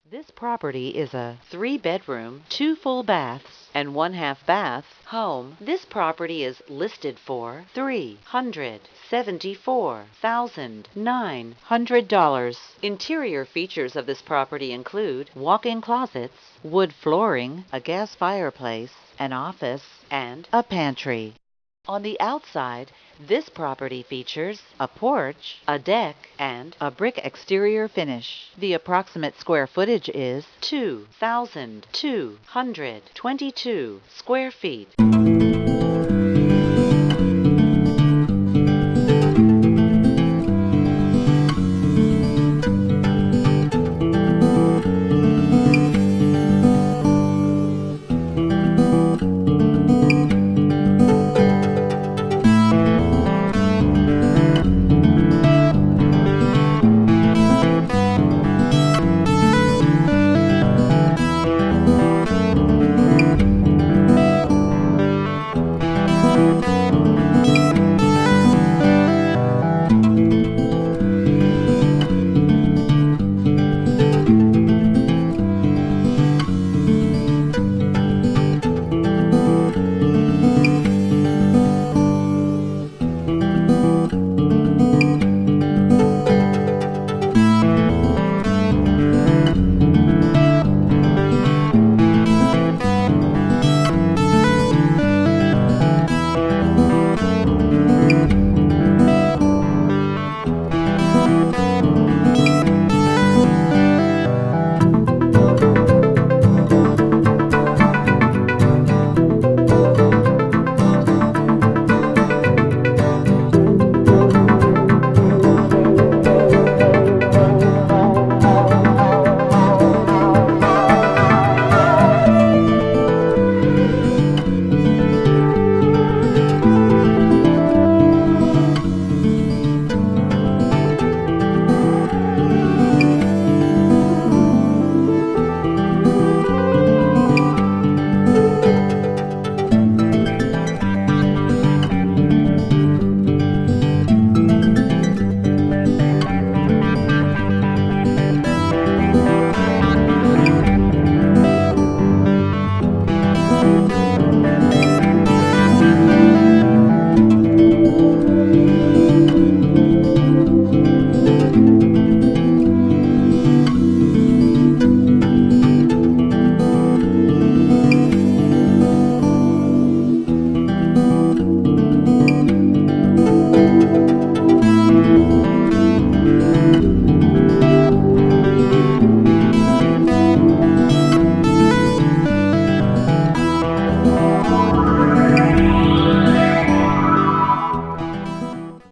This property is a 3-bedroom, 2 full baths, and 1/2 bath home. This property is listed for $374,900. Interior features of this property include walk-in closets, wood flooring, a gas fireplace, an office, and a pantry. On the outside, this property features a porch, a deck, and a brick exterior finish. The approximate square footage is 2,222 square feet.